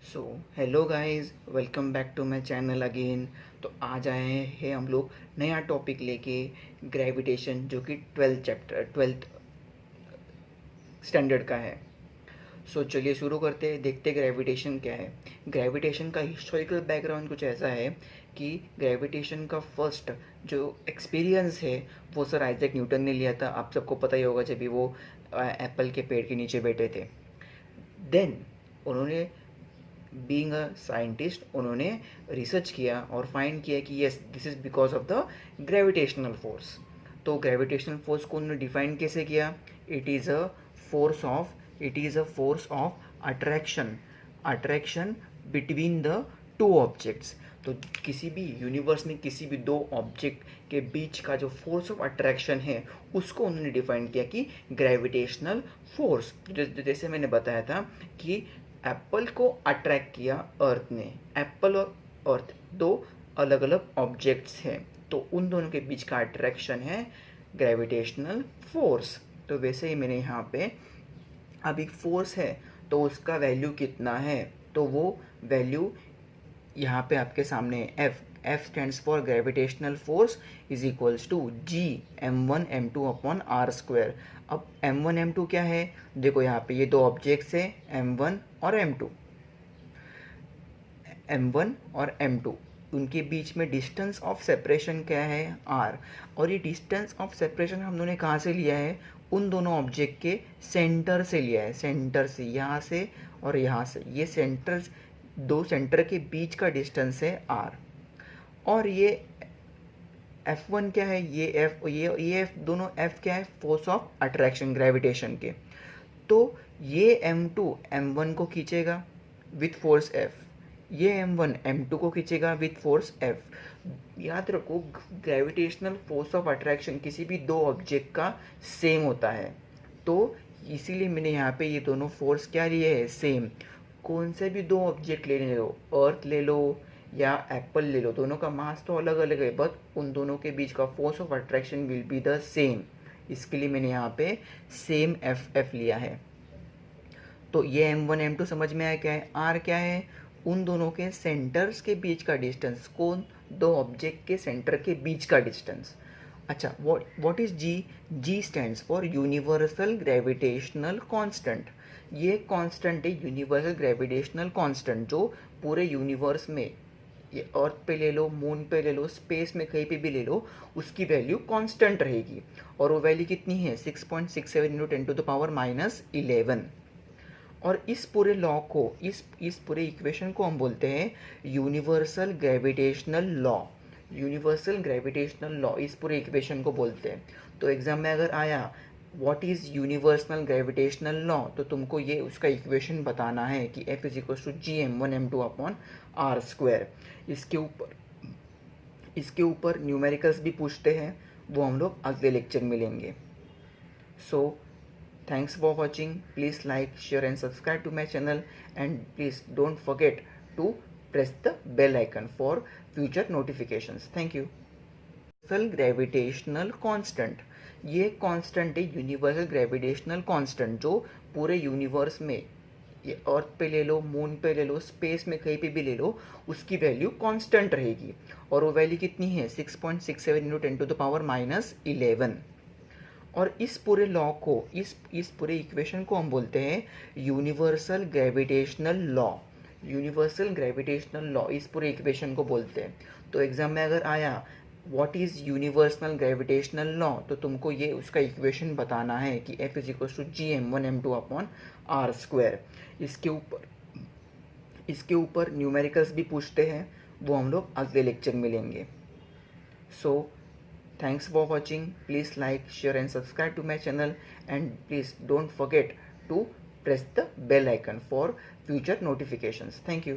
So hello guys, welcome back to my channel again. तो आज आए हैं हम लोग नया टॉपिक लेके, ग्रेविटेशन, जो कि 12th स्टैंडर्ड का है। सो चलिए शुरू करते हैं, देखते हैं ग्रेविटेशन क्या है। ग्रेविटेशन का हिस्टोरिकल बैकग्राउंड कुछ ऐसा है कि ग्रेविटेशन का फर्स्ट जो एक्सपीरियंस है वो सर आइजैक न्यूटन ने लिया था। आप सबको पता ही होगा, जब भी वो एप्पल के पेड़ के नीचे बैठे थे। देन उन्होंने, बीइंग अ साइंटिस्ट, उन्होंने रिसर्च किया और फाइंड किया कि yes, this is because of the gravitational force. तो ग्रेविटेशनल फोर्स को उन्होंने डिफाइन कैसे किया? It is a force of attraction, attraction between the two objects. तो किसी भी यूनिवर्स में किसी भी दो ऑब्जेक्ट के बीच का जो फोर्स ऑफ अट्रैक्शन है उसको उन्होंने डिफाइन किया कि ग्रेविटेशनल फोर्स। जैसे मैंने बताया था कि एप्पल को अट्रैक्ट किया अर्थ ने। एप्पल और अर्थ दो अलग अलग ऑब्जेक्ट्स हैं, तो उन दोनों के बीच का अट्रैक्शन है ग्रेविटेशनल फोर्स। तो वैसे ही मैंने यहाँ पे, अब एक फोर्स है तो उसका वैल्यू कितना है, तो वो वैल्यू यहाँ पे आपके सामने F F stands for gravitational force is equals to G m1 m2 upon R square. अब m1 m2 क्या है? देखो यहाँ पे ये दो ऑब्जेक्ट्स है, m1 और m2। m1 और m2, उनके बीच में डिस्टेंस ऑफ सेपरेशन क्या है? r। और ये डिस्टेंस ऑफ सेपरेशन हम लोगों ने कहाँ से लिया है? उन दोनों ऑब्जेक्ट के सेंटर से लिया है, सेंटर से, यहाँ से और यहाँ से। ये सेंटर, दो सेंटर के बीच का डिस्टेंस है r। और ये F1 क्या है? ये F, दोनों F क्या है? फोर्स ऑफ अट्रैक्शन, ग्रेविटेशन के। तो ये M2 M1 को खींचेगा विथ फोर्स F, ये M1 M2 को खींचेगा विथ फोर्स F। याद रखो, ग्रेविटेशनल फोर्स ऑफ अट्रैक्शन किसी भी दो ऑब्जेक्ट का सेम होता है, तो इसीलिए मैंने यहाँ पे ये दोनों फोर्स क्या लिए है? सेम। कौन से भी दो ऑब्जेक्ट ले लो, अर्थ ले लो या एप्पल ले लो, दोनों का मास तो अलग अलग है, बट उन दोनों के बीच का force of attraction will be the same. इसके लिए मैंने यहाँ पे सेम एफ लिया है। तो ये M1 M2 समझ में आया क्या है? R क्या है? उन दोनों के सेंटर्स के बीच का डिस्टेंस। कौन? दो ऑब्जेक्ट के सेंटर के बीच का डिस्टेंस। अच्छा, what is G? G stands for universal gravitational constant. ये कांस्टेंट है, यूनिवर्सल ग्रेविटेशनल कांस्टेंट, जो पूरे यूनिवर्स में, ये अर्थ पे ले लो, मून पे ले लो, स्पेस में कहीं पे भी ले लो, उसकी वैल्यू कांस्टेंट रहेगी। और वो वैल्यू कितनी है? 6.67 इंटू 10⁻11। और इस पूरे लॉ को, इस पूरे इक्वेशन को हम बोलते हैं universal gravitational law. Universal gravitational law, इस पूरे इक्वेशन को बोलते हैं। तो एग्जाम में अगर आया what is universal gravitational law, तो तुमको ये उसका इक्वेशन बताना है कि F is equal to G m1 m2 upon R square. इसके ऊपर न्यूमेरिकल्स भी पूछते हैं, वो हम लोग अगले लेक्चर में लेंगे। सो thanks for watching. Please like, share and subscribe to my channel, and please don't forget to press the bell icon for future notifications. Thank you. Universal gravitational constant, ये कांस्टेंट है यूनिवर्सल ग्रेविटेशनल कांस्टेंट, जो पूरे universe में, ये अर्थ पे ले लो, moon पे ले लो, स्पेस में कहीं पे भी ले लो, उसकी वैल्यू कांस्टेंट रहेगी। और वो वैल्यू कितनी है? 6.67 इंटू 10⁻11। और इस पूरे लॉ को, इस पूरे इक्वेशन को हम बोलते हैं universal gravitational law. Universal gravitational law, इस पूरे इक्वेशन को बोलते हैं। तो एग्जाम में अगर आया what is universal gravitational law, तो तुमको ये उसका इक्वेशन बताना है कि F is equal to G m1 m2 upon R square. इसके ऊपर न्यूमेरिकल्स भी पूछते हैं, वो हम लोग अगले लेक्चर में लेंगे। सो thanks for watching. Please like, share and subscribe to my channel, and please don't forget to press the bell icon for future notifications. Thank you.